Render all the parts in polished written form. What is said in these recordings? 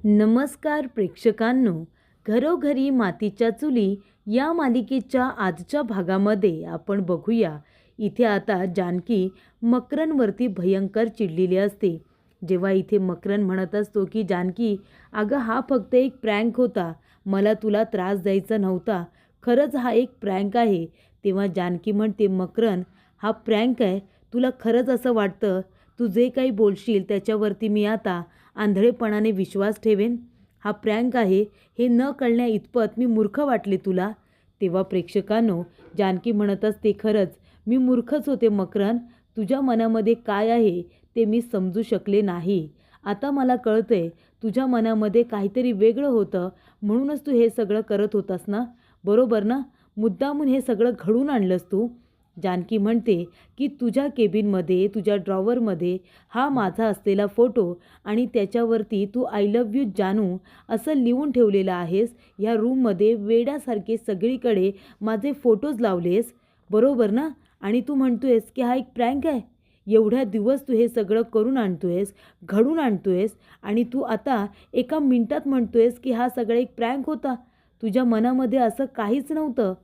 नमस्कार प्रेक्षकांनो, घरोघरी मातीच्या चुली या मालिकेच्या आजच्या भागामध्ये आपण बघूया. इथे आता जानकी मकरनवरती भयंकर चिडलेली असते. जेव्हा इथे मकरन म्हणत असतो की जानकी, अगं हा फक्त एक प्रँक होता, मला तुला त्रास द्यायचा नव्हता, खरंच हा एक प्रँक आहे. तेव्हा जानकी म्हणते, मकरन हा प्रँक आहे, तुला खरंच असं वाटतं? तू जे काही बोलशील त्याच्यावरती मी आता आंधळेपणाने विश्वास ठेवेन? हा प्रँक आहे हे न कळण्या इतपत मी मूर्ख वाटले तुला? तेव्हा प्रेक्षकांनो, जानकी म्हणत असते, खरंच मी मूर्खच होते मकरन, तुझ्या मनामध्ये काय आहे ते मी समजू शकले नाही. आता मला कळतंय, तुझ्या मनामध्ये काहीतरी वेगळं होतं, म्हणूनच तू हे सगळं करत होतास ना, बरोबर ना? मुद्दामून हे सगळं घडवून आणलंस तू. जानकी म्हणते की तुझ्या केबिनमध्ये, तुझ्या ड्रॉवरमध्ये हा माझा असलेला फोटो आणि त्याच्यावरती तू आय लव्ह यू जानू असं लिहून ठेवलेलं आहेस. ह्या रूममध्ये वेड्यासारखे सगळीकडे माझे फोटोज लावलेस, बरोबर ना? आणि तू म्हणतोयस की हा एक प्रँक आहे. एवढ्या दिवस तू हे सगळं करून आणतोयस, घडून आणतोयस, आणि तू आता एका मिनिटात म्हणतोयस की हा सगळा एक प्रँक होता. तुझ्या मनामध्ये असं काहीच नव्हतं.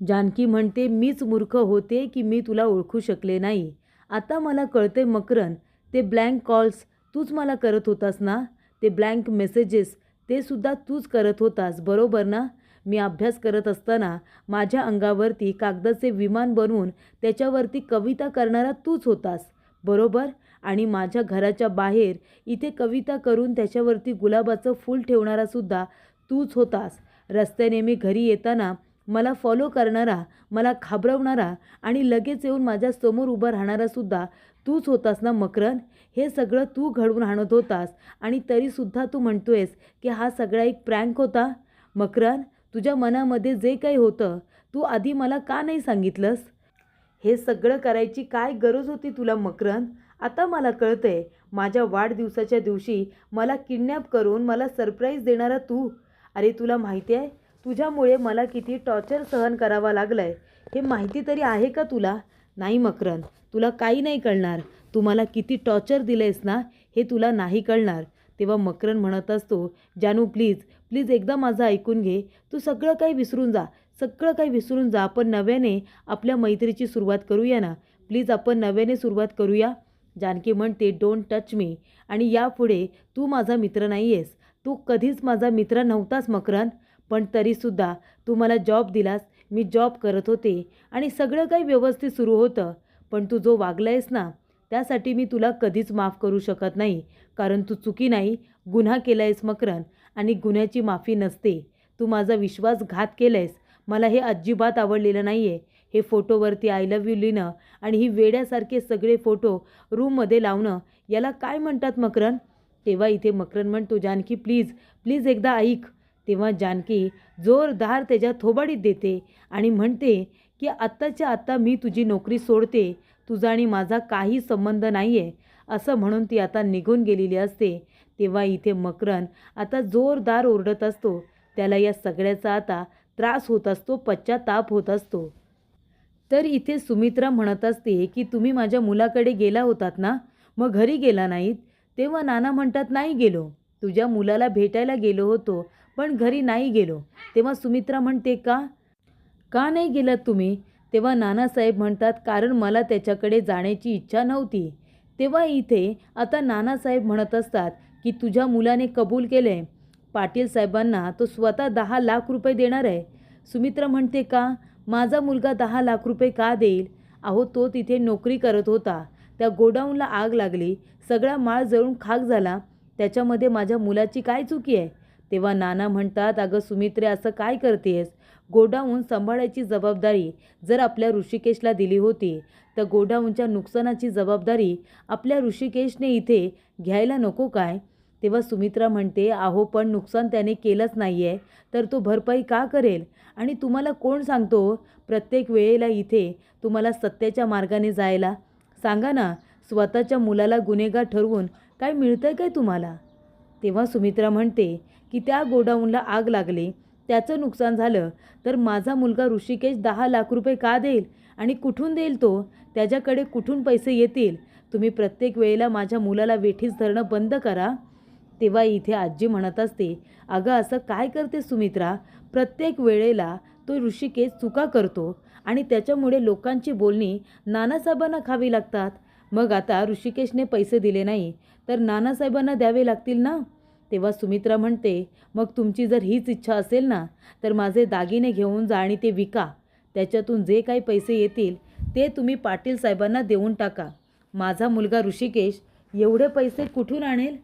जानकी म्हणते, मीच मूर्ख होते की मी तुला ओळखू शकले नाही. आता मला कळते मकरन, ते ब्लँक कॉल्स तूच मला करत होतास ना, ते ब्लँक मेसेजेस ते सुद्धा तूच करत होतास, बरोबर ना? मी अभ्यास करत असताना माझ्या अंगावरती कागदाचे विमान बनवून त्याच्यावरती कविता करणारा तूच होतास, बरोबर? आणि माझ्या घराच्या बाहेर इथे कविता करून त्याच्यावरती गुलाबाचं फूल ठेवणारा सुद्धा तूच होतास. रस्त्याने मी घरी येताना मला फॉलो करणारा, मला घाबरवणारा आणि लगेच येऊन माझ्या समोर उभं राहणारा सुद्धा तूच होतास ना मकरन? हे सगळं तू घडवून आणत होतास आणि तरीसुद्धा तू म्हणतोयस की हा सगळा एक प्रँक होता. मकरन, तुझ्या मनामध्ये जे काही होतं तू आधी मला का नाही सांगितलंस? हे सगळं करायची काय गरज होती तुला मकरन? आता मला कळतंय, माझ्या वाढदिवसाच्या दिवशी मला किडनॅप करून मला सरप्राईज देणारा तू. अरे तुला माहिती आहे, तुझ्यामुळे मला किती टॉर्चर सहन करावा लागलं आहे, हे माहिती तरी आहे का तुला? नाही मकरन, तुला काही नाही कळणार. तू मला किती टॉर्चर दिलं आहेस ना, हे तुला नाही कळणार. तेव्हा मकरन म्हणत असतो, जानू प्लीज प्लीज एकदा माझं ऐकून घे. तू सगळं काही विसरून जा, सगळं काही विसरून जा. आपण नव्याने आपल्या मैत्रीची सुरुवात करूया ना, प्लीज आपण नव्याने सुरुवात करूया. जानकी म्हणते, डोंट टच मी, आणि यापुढे तू माझा मित्र नाही आहेस. तू कधीच माझा मित्र नव्हतास मकरन. पण तरीसुद्धा तू मला जॉब दिलास, मी जॉब करत होते आणि सगळं काही व्यवस्थित सुरू होतं. पण तू जो वागला आहेस ना, त्यासाठी मी तुला कधीच माफ करू शकत नाही. कारण तू चुकी नाही, गुन्हा केला आहेस मकरन, आणि गुन्ह्याची माफी नसते. तू माझा विश्वासघात केला आहेस, मला हे अजिबात आवडलेलं नाही आहे. हे फोटोवरती आय लव्ह यू लिहिणं आणि ही वेड्यासारखे सगळे फोटो रूममध्ये लावणं, याला काय म्हणतात मकरन? तेव्हा इथे मकरन म्हणतो, जानकी प्लीज प्लीज एकदा ऐक. तेव्हा जानकी जोरदार त्याच्या थोबाडीत देते आणि म्हणते की आत्ताच्या आत्ता मी तुझी नोकरी सोडते, तुझा आणि माझा काही संबंध नाही आहे, असं म्हणून ती आता निघून गेलेली असते. तेव्हा इथे मकरन आता जोरदार ओरडत असतो. त्याला या सगळ्याचा आता त्रास होत असतो, पश्चाताप होत असतो. तर इथे सुमित्रा म्हणत असते की तुम्ही माझ्या मुलाकडे गेला होतात ना, मग घरी गेला नाहीत? तेव्हा नाना म्हणतात, नाही गेलो, तुझ्या मुलाला भेटायला गेलो होतो पण घरी नाही गेलो. तेव्हा सुमित्रा म्हणते, का का नाही गेलात तुम्ही? तेव्हा नानासाहेब म्हणतात, कारण मला त्याच्याकडे जाण्याची इच्छा नव्हती. तेव्हा इथे आता नानासाहेब म्हणत असतात की तुझ्या मुलाने कबूल केले, पाटील साहेबांना तो स्वतः 10 लाख रुपये देणार आहे. सुमित्रा म्हणते, का? माझा मुलगा 10 लाख रुपये का देईल? अहो तो तिथे नोकरी करत होता, त्या गोडाऊनला आग लागली, सगळा माळ जळून खाक झाला, त्याच्यामध्ये माझ्या मुलाची काय चुकी आहे? तेव्हा नाना म्हणतात, अगं सुमित्रे असं काय करतेस? गोडाऊन सांभाळायची जबाबदारी जर आपल्या ऋषिकेशला दिली होती, तर गोडाऊनच्या नुकसानाची जबाबदारी आपल्या ऋषिकेशने इथे घ्यायला नको काय? तेव्हा सुमित्रा म्हणते, अहो पण नुकसान त्याने केलंच नाही आहे, तर तो भरपाई का करेल? आणि तुम्हाला कोण सांगतो प्रत्येक वेळेला इथे तुम्हाला सत्याच्या मार्गाने जायला? सांगा ना, स्वतःच्या मुलाला गुन्हेगार ठरवून काय मिळतंय काय तुम्हाला? तेव्हा सुमित्रा म्हणते की त्या गोडाऊनला आग लागली, त्याचं नुकसान झालं, तर माझा मुलगा ऋषिकेश 10 लाख रुपये का देईल? आणि कुठून देईल तो? त्याच्याकडे कुठून पैसे येतील? तुम्ही प्रत्येक वेळेला माझ्या मुलाला वेठीस धरणं बंद करा. तेव्हा इथे आजी म्हणत असते, अगं असं काय करते सुमित्रा, प्रत्येक वेळेला तो ऋषिकेश चुका करतो आणि त्याच्यामुळे लोकांची बोलणी नानासाहेबांना खावी लागतात. मग आता ऋषिकेशने पैसे दिले नाही तर नानासाहेबांना द्यावे लागतील ना. तेव्हा सुमित्रा म्हणते, मग तुमची जर हीच इच्छा असेल ना तर माझे दागिने घेऊन जा आणि ते विका. त्याच्यातून जे काही पैसे येतील ते तुम्ही पाटील साहेबांना देऊन टाका. माझा मुलगा ऋषिकेश एवढे पैसे कुठून आणेल.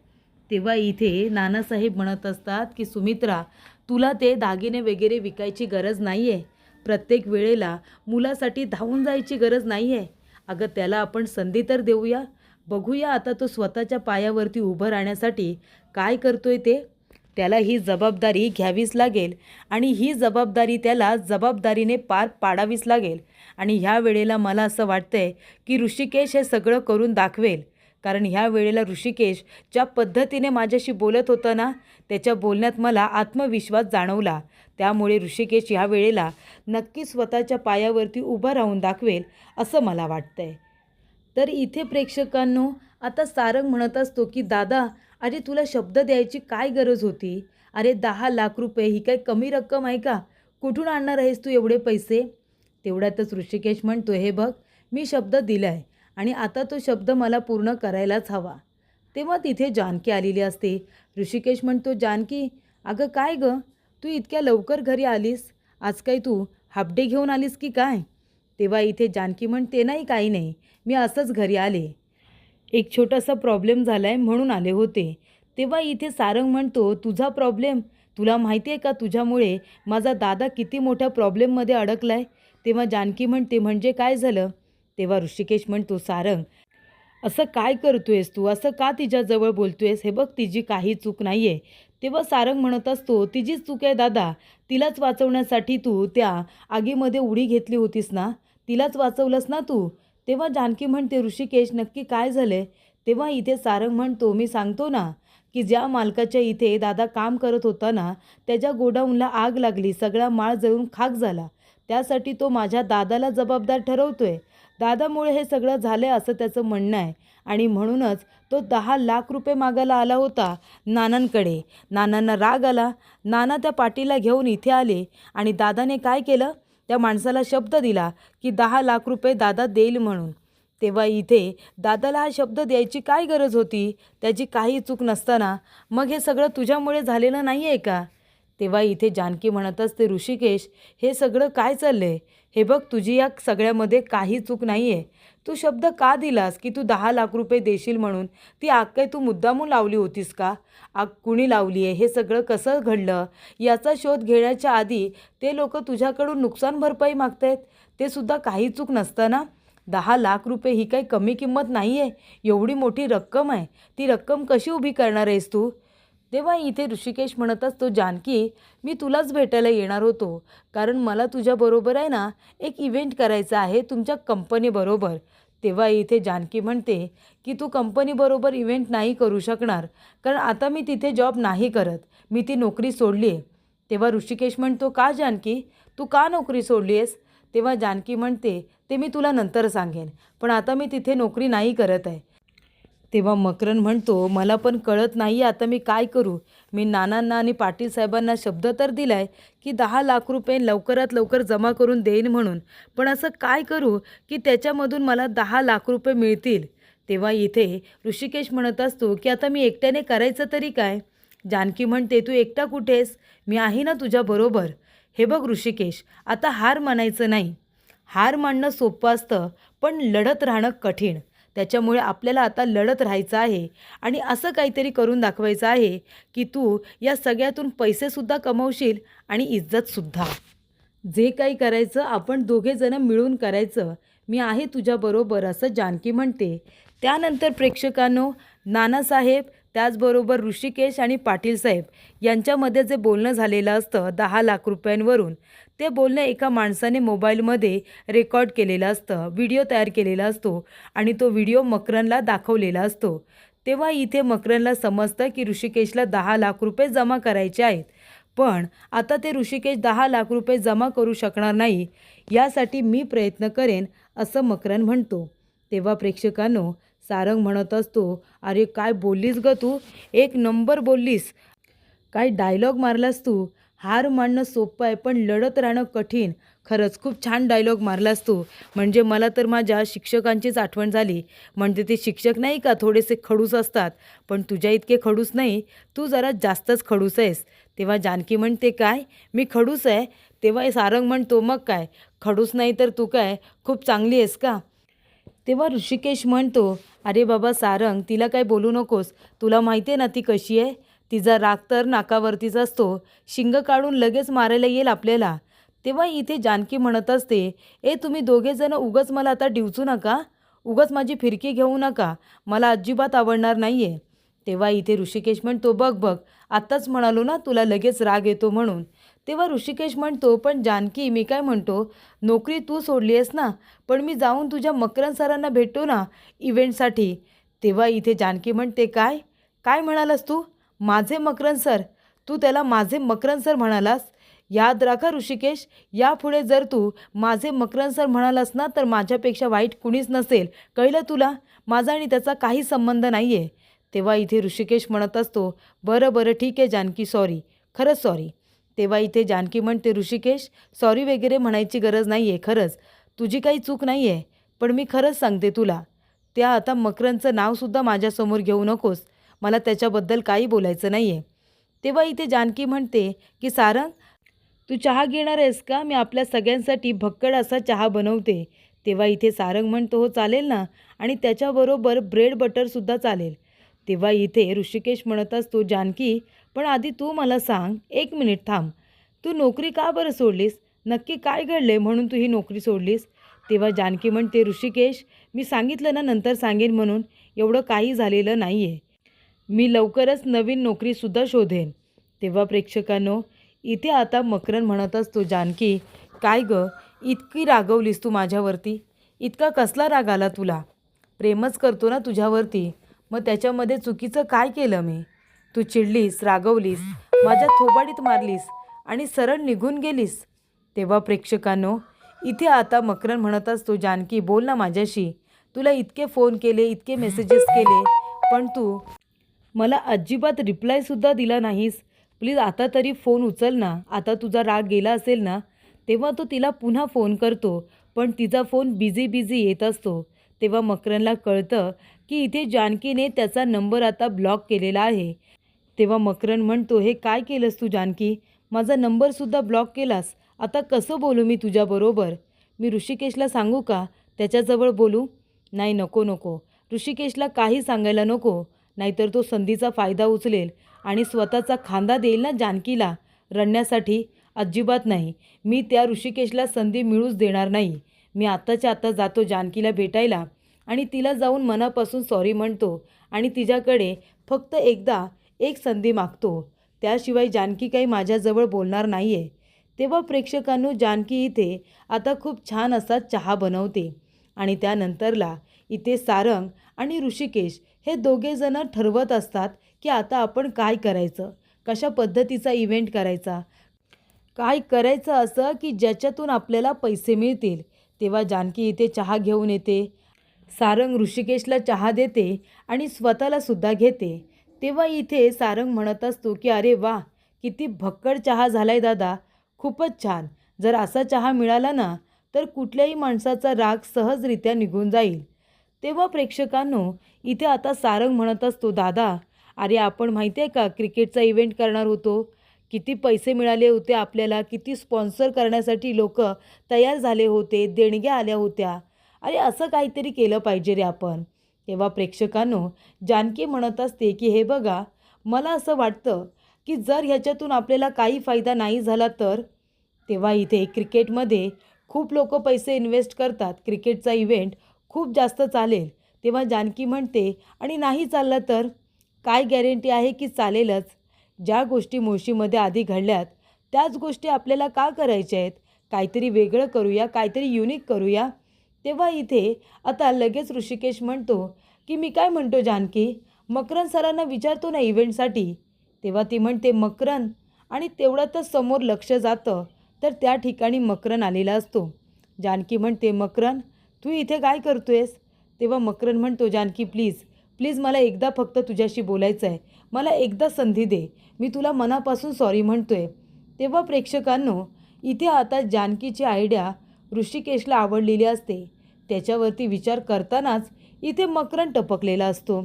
तेव्हा इथे नानासाहेब म्हणत असतात की सुमित्रा, तुला ते दागिने वगैरे विकायची गरज नाही आहे. प्रत्येक वेळेला मुलासाठी धावून जायची गरज नाही आहे. अगं त्याला आपण संधी तर देऊया. बघूया आता तो स्वतःच्या पायावरती उभं राहण्यासाठी काय करतोय ते. त्याला ही जबाबदारी घ्यावीच लागेल आणि ही जबाबदारी त्याला जबाबदारीने पार पाडावीच लागेल. आणि ह्या वेळेला मला असं वाटतंय की ऋषिकेश हे सगळं करून दाखवेल. कारण ह्या वेळेला ऋषिकेश ज्या पद्धतीने माझ्याशी बोलत होता ना, त्याच्या बोलण्यात मला आत्मविश्वास जाणवला. त्यामुळे ऋषिकेश ह्या वेळेला नक्की स्वतःच्या पायावरती उभं राहून दाखवेल असं मला वाटतंय. तर इथे प्रेक्षकांनो, आता सारंग म्हणत असतो की दादा, अरे तुला शब्द द्यायची काय गरज होती. अरे 10 लाख रुपये ही काही कमी रक्कम आहे का. कुठून आणणार आहेस तू एवढे पैसे. तेवढ्यातच ऋषिकेश म्हणतो, हे बघ मी शब्द दिला आहे आणि आता तो शब्द मला पूर्ण करायलाच हवा. तेव्हा तिथे जानकी आलेली असते. ऋषिकेश म्हणतो, जानकी अगं काय गं, तू इतक्या लवकर घरी आलीस. आज काय तू हाफ डे घेऊन आलीस की काय. तेव्हा इथे जानकी म्हणते, नाही काही नाही, मी असंच घरी आले. एक छोटासा प्रॉब्लेम झाला आहे म्हणून आले होते. तेव्हा इथे सारंग म्हणतो, तुझा प्रॉब्लेम, तुला माहिती आहे का तुझ्यामुळे माझा दादा किती मोठ्या प्रॉब्लेममध्ये अडकला आहे. तेव्हा जानकी म्हणते, म्हणजे काय झालं. तेव्हा ऋषिकेश म्हणतो, सारंग असं काय करतोयस तू, असं का तिच्याजवळ बोलतोयस. हे बघ तिची काही चूक नाही आहे. तेव्हा सारंग म्हणत असतो, तिचीच चूक आहे दादा. तिलाच वाचवण्यासाठी तू त्या आगीमध्ये उडी घेतली होतीस ना, तिलाच वाचवलंस ना तू. तेव्हा जानकी म्हणते, ऋषिकेश नक्की काय झालं. तेव्हा इथे सारंग म्हणतो, मी सांगतो ना की ज्या मालकाच्या इथे दादा काम करत होता ना, त्याच्या गोडाऊनला आग लागली, सगळा माळ जळून खाक झाला. त्यासाठी तो माझ्या दादाला जबाबदार ठरवतोय. दादामुळे हे सगळं झालं असं त्याचं म्हणणं आहे आणि म्हणूनच तो 10 लाख रुपये मागायला आला होता नानांकडे. नानांना राग आला. नाना त्या पाटीला घेऊन इथे आले आणि दादाने काय केलं, त्या माणसाला शब्द दिला की 10 लाख रुपये दादा देईल म्हणून. तेव्हा इथे दादाला हा शब्द द्यायची काय गरज होती. त्याची काही चूक नसताना मग हे सगळं तुझ्यामुळे झालेलं नाही आहे का. तेव्हा इथे जानकी म्हणत असते, ऋषिकेश हे सगळं काय चाललं आहे. हे बघ तुझी या सगळ्यामध्ये काही चूक नाही आहे. तू शब्द का दिलास की तू 10 लाख रुपये देशील म्हणून. ती आग काय तू मुद्दामून लावली होतीस का. आग कुणी लावली आहे, हे सगळं कसं घडलं याचा शोध घेण्याच्या आधी ते लोक तुझ्याकडून नुकसान भरपाई मागतायत. ते सुद्धा काही चूक नसताना. 10 लाख रुपये ही काही कमी किंमत नाही आहे. एवढी मोठी रक्कम आहे. ती रक्कम कशी उभी करणार आहेस तू. तेव्हा इथे ऋषिकेश म्हणत असतो, जानकी मी तुलाच भेटायला येणार होतो कारण मला तुझ्याबरोबर आहे ना एक इव्हेंट करायचा आहे तुमच्या कंपनीबरोबर. तेव्हा इथे जानकी म्हणते की तू कंपनीबरोबर इव्हेंट नाही करू शकणार कारण आता मी तिथे जॉब नाही करत, मी ती नोकरी सोडली आहे. तेव्हा ऋषिकेश म्हणतो, का जानकी तू का नोकरी सोडली आहेस. तेव्हा जानकी म्हणते, ते मी तुला नंतर सांगेन, पण आता मी तिथे नोकरी नाही करत आहे. तेव्हा मकरन म्हणतो, मला पण कळत नाही आता मी काय करू. मी नानांना आणि पाटील साहेबांना शब्द तर दिलाय की 10 लाख रुपये लवकरात लवकर जमा करून देईन म्हणून, पण असं काय करू की त्याच्यामधून मला 10 लाख रुपये मिळतील. तेव्हा इथे ऋषिकेश म्हणत असतो की आता मी एकट्याने करायचं तरी काय. जानकी म्हणते, तू एकटा कुठेस, मी आहे ना तुझ्याबरोबर. हे बघ ऋषिकेश, आता हार मानायचं नाही. हार मानणं सोपं असतं पण लढत राहणं कठीण. त्याच्यामुळे आपल्याला आता लढत राहायचं आहे आणि असं काहीतरी करून दाखवायचं आहे की तू या सगळ्यातून पैसेसुद्धा कमवशील आणि इज्जतसुद्धा. जे काही करायचं आपण दोघेजणं मिळून करायचं. मी आहे तुझ्याबरोबर असं जानकी म्हणते. त्यानंतर प्रेक्षकांनो, नानासाहेब त्याचबरोबर ऋषिकेश आणि पाटील साहेब यांच्यामध्ये जे बोलणं झालेलं असतं 10 लाख रुपयांवरून, ते बोलणं एका माणसाने मोबाईलमध्ये रेकॉर्ड केलेलं असतं, व्हिडिओ तयार केलेला असतो आणि तो व्हिडिओ मकरनला दाखवलेला असतो. तेव्हा इथे मकरनला समजतं की ऋषिकेशला 10 लाख रुपये जमा करायचे आहेत. पण आता ते ऋषिकेश 10 लाख रुपये जमा करू शकणार नाही. यासाठी मी प्रयत्न करेन असं मकरन म्हणतो. तेव्हा प्रेक्षकांनो, सारंग म्हणत असतो, अरे काय बोललीस ग तू, एक नंबर बोललीस, काय डायलॉग मारलास तू. हार मानणं सोपं आहे पण लढत राहणं कठीण. खरंच खूप छान डायलॉग मारलास तू. म्हणजे मला तर माझ्या शिक्षकांचीच आठवण झाली. म्हणजे ते शिक्षक नाही का थोडेसे खडूस असतात, पण तुझ्या इतके खडूस नाही, तू जरा जास्तच खडूस आहेस. तेव्हा जानकी म्हणते, काय मी खडूस आहे? तेव्हा सारंग म्हणतो, मग काय, खडूस नाही तर तू काय खूप चांगली आहेस का? तेव्हा ऋषिकेश म्हणतो, अरे बाबा सारंग, तिला काय बोलू नकोस. तुला माहिती आहे ना ती कशी आहे. तिचा राग तर नाकावरतीच असतो. शिंग काढून लगेच मारायला येईल आपल्याला. तेव्हा इथे जानकी म्हणत असते, तुम्ही दोघेजणं उगाच मला आता डिवचू नका. उगाच माझी फिरकी घेऊ नका. मला अजिबात आवडणार नाही आहे. तेव्हा इथे ऋषिकेश म्हणतो, बघ बघ, आत्ताच म्हणालो ना तुला लगेच राग येतो म्हणून. तेव्हा ऋषिकेश म्हणतो, पण जानकी मी काय म्हणतो, नोकरी तू सोडली आहेस ना, पण मी जाऊन तुझ्या मकरन सरांना भेटतो ना इव्हेंटसाठी. तेव्हा इथे जानकी म्हणते, काय काय म्हणालास तू, माझे मकरन सर? तू त्याला माझे मकरन सर म्हणालास? याद राखा ऋषिकेश, यापुढे जर तू माझे मकरन सर म्हणालास ना तर माझ्यापेक्षा वाईट कुणीच नसेल, कळलं तुला? माझा आणि त्याचा काही संबंध नाही आहे. तेव्हा इथे ऋषिकेश म्हणत असतो, बरं बरं ठीक आहे जानकी, सॉरी, खरंच सॉरी. तेव्हा इथे जानकी म्हणते, ऋषिकेश सॉरी वगैरे म्हणायची गरज नाही आहे, खरंच तुझी काही चूक नाही आहे. पण मी खरंच सांगते तुला, त्या आता मकरनचं नावसुद्धा माझ्यासमोर घेऊ नकोस. मला त्याच्याबद्दल काही बोलायचं नाही आहे. तेव्हा इथे जानकी म्हणते की सारंग, तू चहा घेणार आहेस का? मी आपल्या सगळ्यांसाठी भक्कड असा चहा बनवते. तेव्हा इथे सारंग म्हणतो, हो चालेल ना, आणि त्याच्याबरोबर ब्रेड बटरसुद्धा चालेल. तेव्हा इथे ऋषिकेश म्हणत असतो, जानकी पण आधी तू मला सांग, 1 मिनिट थांब, तू नोकरी का बरं सोडलीस? नक्की काय घडले म्हणून तू ही नोकरी सोडलीस? तेव्हा जानकी म्हणते, ऋषिकेश मी सांगितलं ना नंतर सांगेन म्हणून, एवढं काही झालेलं नाही आहे. मी लवकरच नवीन नोकरीसुद्धा शोधेन. तेव्हा प्रेक्षकांनो, इथे आता मकरन म्हणत असतो, जानकी काय गं, इतकी रागवलीस तू माझ्यावरती? इतका कसला राग आला तुला? प्रेमच करतो ना तुझ्यावरती, मग त्याच्यामध्ये चुकीचं काय केलं मी? तू चिडलीस, रागवलीस, माझ्या थोबाडीत मारलीस आणि सरळ निघून गेलीस. तेव्हा प्रेक्षकांनो, इथे आता मकरन म्हणत असतो, जानकी बोल ना माझ्याशी. तुला इतके फोन केले, इतके मेसेजेस केले, पण तू मला अजिबात रिप्लायसुद्धा दिला नाहीस. प्लीज आता तरी फोन उचल ना. आता तुझा राग गेला असेल ना. तेव्हा तो तिला पुन्हा फोन करतो, पण तिचा फोन बिझी बिझी येत असतो. तेव्हा मकरनला कळतं की इथे जानकीने त्याचा नंबर आता ब्लॉक केलेला आहे. तेव्हा मकरन म्हणतो, हे काय केलंस तू जानकी? माझा नंबरसुद्धा ब्लॉक केलास. आता कसं बोलू मी तुझ्याबरोबर? मी ऋषिकेशला सांगू का? त्याच्याजवळ बोलू? नाही, नको नको. ऋषिकेशला काही सांगायला नको. नाहीतर तो संधीचा फायदा उचलेल आणि स्वतःचा खांदा देईल ना जानकीला रडण्यासाठी. अजिबात नाही. मी त्या ऋषिकेशला संधी मिळूच देणार नाही. मी आत्ताच्या आत्ता जातो जानकीला भेटायला आणि तिला जाऊन मनापासून सॉरी म्हणतो आणि तिच्याकडे फक्त एकदा एक संधी मागतो. त्याशिवाय जानकी काही माझ्याजवळ बोलणार नाही आहे. तेव्हा प्रेक्षकांनो, जानकी इथे आता खूप छान असा चहा बनवते आणि त्यानंतरला इथे सारंग आणि ऋषिकेश हे दोघेजणं ठरवत असतात की आता आपण काय करायचं, कशा पद्धतीचा इव्हेंट करायचा, काय करायचं असं की ज्याच्यातून आपल्याला पैसे मिळतील. तेव्हा जानकी इथे चहा घेऊन येते, सारंग ऋषिकेशला चहा देते आणि स्वतःला सुद्धा घेते. तेव्हा इथे सारंग म्हणत असतो की अरे वा, किती भक्कड चहा झालाय दादा, खूपच छान. जर असा चहा मिळाला ना तर कुठल्याही माणसाचा राग सहजरित्या निघून जाईल. तेव्हा प्रेक्षकांनो, इथे आता सारंग म्हणत असतो, दादा अरे आपण माहिती आहे का क्रिकेटचा इव्हेंट करणार होतो, किती पैसे मिळाले होते आपल्याला, किती स्पॉन्सर करण्यासाठी लोक तयार झाले होते, देणग्या आल्या होत्या. अरे असं काहीतरी केलं पाहिजे रे आपण. तेव्हा प्रेक्षकांनो, जानकी म्हणत असते की हे बघा, मला असं वाटतं की जर ह्याच्यातून आपल्याला काही फायदा नाही झाला तर. तेव्हा इथे क्रिकेटमध्ये खूप लोक पैसे इन्व्हेस्ट करतात, क्रिकेटचा इव्हेंट खूप जास्त चालेल. तेव्हा जानकी म्हणते, आणि नाही चाललं तर? काय गॅरंटी आहे की चालेलच? ज्या गोष्टी मुळशीमध्ये आधी घडल्यात त्याच गोष्टी आपल्याला का करायच्या आहेत? काहीतरी वेगळं करूया, काहीतरी युनिक करूया. तेव्हा इथे आता लगेच ऋषिकेश म्हणतो की मी काय म्हणतो जानकी, मकरन सरांना विचारतो ना इव्हेंटसाठी. तेव्हा ती म्हणते मकरन, आणि तेवढ्यातच समोर लक्ष जातं तर त्या ठिकाणी मकरन आलेला असतो. जानकी म्हणते, मकरन तू इथे काय करतोयस? तेव्हा मकरन म्हणतो, जानकी प्लीज प्लीज मला एकदा फक्त तुझ्याशी बोलायचं आहे, मला एकदा संधी दे, मी तुला मनापासून सॉरी म्हणतोय. तेव्हा प्रेक्षकांनो, इथे आता जानकीची आयडिया ऋषिकेशला आवडलेली असते. त्याच्यावरती विचार करतानाच इथे मकरन टपकलेला असतो.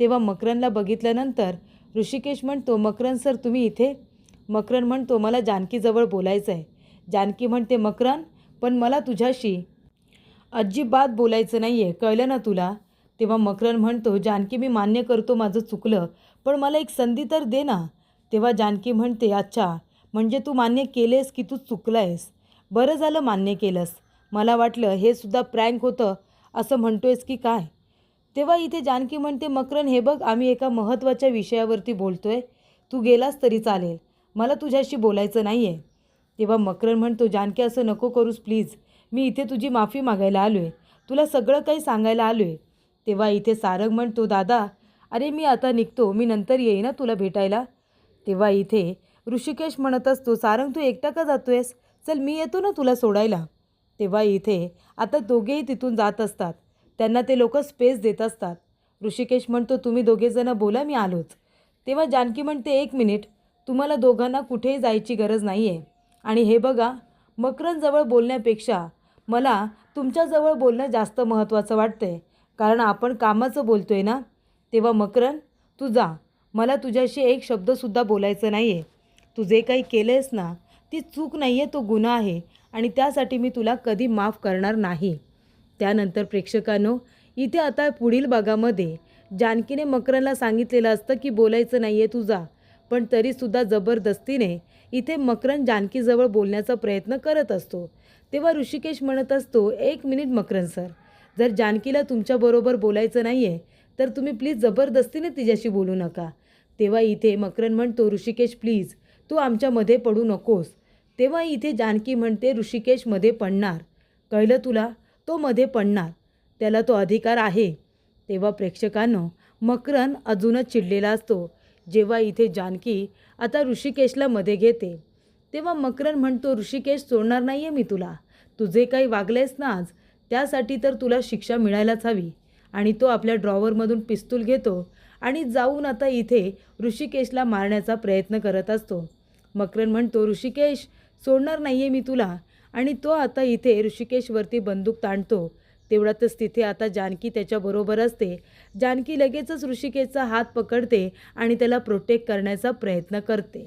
तेव्हा मकरनला बघितल्यानंतर ऋषिकेश म्हणतो, मकरन सर तुम्ही इथे? मकरन म्हणतो, मला जानकीजवळ बोलायचं आहे. जानकी म्हणते, मकरन पण मला तुझ्याशी अजिबात बोलायचं नाही आहे, कळलं ना तुला? तेव्हा मकरन म्हणतो, जानकी मी मान्य करतो माझं चुकलं, पण मला एक संधी तर दे ना. तेव्हा जानकी म्हणते, अच्छा म्हणजे तू मान्य केलेस की तू चुकला आहेस. बरं झालं मान्य केलंस, मला वाटलं हे सुद्धा प्रँक होतं असं म्हणतोयस की काय. तेव्हा इथे जानकी म्हणते, मकरन हे बघ आम्ही एका महत्त्वाच्या विषयावरती बोलतोय, तू गेलास तरी चालेल, मला तुझ्याशी बोलायचं नाही आहे. तेव्हा मकरन म्हणतो, जानकी असं नको करूस प्लीज, मी इथे तुझी माफी मागायला आलो आहे, तुला सगळं काही सांगायला आलो आहे. तेव्हा इथे सारंग म्हणतो, दादा अरे मी आता निघतो, मी नंतर येईन ना तुला भेटायला. तेव्हा इथे ऋषिकेश म्हणत असतो, सारंग तू एकटा का जातोयस, चल मी येतो ना तुला सोडायला. तेव्हा इथे आता दोघेही तिथून जात असतात, त्यांना ते लोक स्पेस देत असतात. ऋषिकेश म्हणतो, तुम्ही दोघेजणं बोला, मी आलोच. तेव्हा जानकी म्हणते, एक मिनिट, तुम्हाला दोघांना कुठेही जायची गरज नाही आहे, आणि हे बघा मकरनजवळ बोलण्यापेक्षा मला तुमच्याजवळ बोलणं जास्त महत्त्वाचं वाटतंय, कारण आपण कामाचं बोलतोय ना. तेव्हा मकरन तू जा, मला तुझ्याशी एक शब्दसुद्धा बोलायचं नाही आहे. तू जे काही केलं आहेस ना ती चूक नाही आहे, तो गुन्हा आहे, आणि त्यासाठी मी तुला कधी माफ करणार नाही. त्यानंतर प्रेक्षकांनो, इथे आता पुढील भागामध्ये जानकीने मकरनला सांगितलेलं असतं की बोलायचं नाही आहे तू जा, पण तरीसुद्धा जबरदस्तीने इथे मकरन जानकीजवळ बोलण्याचा प्रयत्न करत असतो. तेव्हा ऋषिकेश म्हणत असतो, एक मिनिट मकरन सर, जर जानकीला तुमच्याबरोबर बोलायचं नाही आहे तर तुम्ही प्लीज जबरदस्तीने तिच्याशी बोलू नका. तेव्हा इथे मकरन म्हणतो, ऋषिकेश प्लीज तू आमच्यामध्ये पडू नकोस. तेव्हा इथे जानकी म्हणते, ऋषिकेश मध्ये पडणार, कळलं तुला, तो मध्ये पडणार, त्याला तो अधिकार आहे. तेव्हा प्रेक्षकांनो, मकरन अजूनच चिडलेला असतो. जेव्हा इथे जानकी आता ऋषिकेशला मध्ये घेते तेव्हा मकरन म्हणतो, ऋषिकेश सोडणार नाही आहे मी तुला, तू जे काही वागलेस ना आज त्यासाठी तर तुला शिक्षा मिळायलाच हवी. आणि तो आपल्या ड्रॉवरमधून पिस्तूल घेतो आणि जाऊन आता इथे ऋषिकेशला मारण्याचा प्रयत्न करत असतो. मकरन म्हणतो, ऋषिकेश सोडणार नाही आहे मी तुला, आणि तो आता इथे ऋषिकेशवरती बंदूक ताणतो. तेवढ्यातच तिथे आता जानकी त्याच्याबरोबर असते. जानकी लगेचच ऋषिकेशचा हात पकडते आणि त्याला प्रोटेक्ट करण्याचा प्रयत्न करते.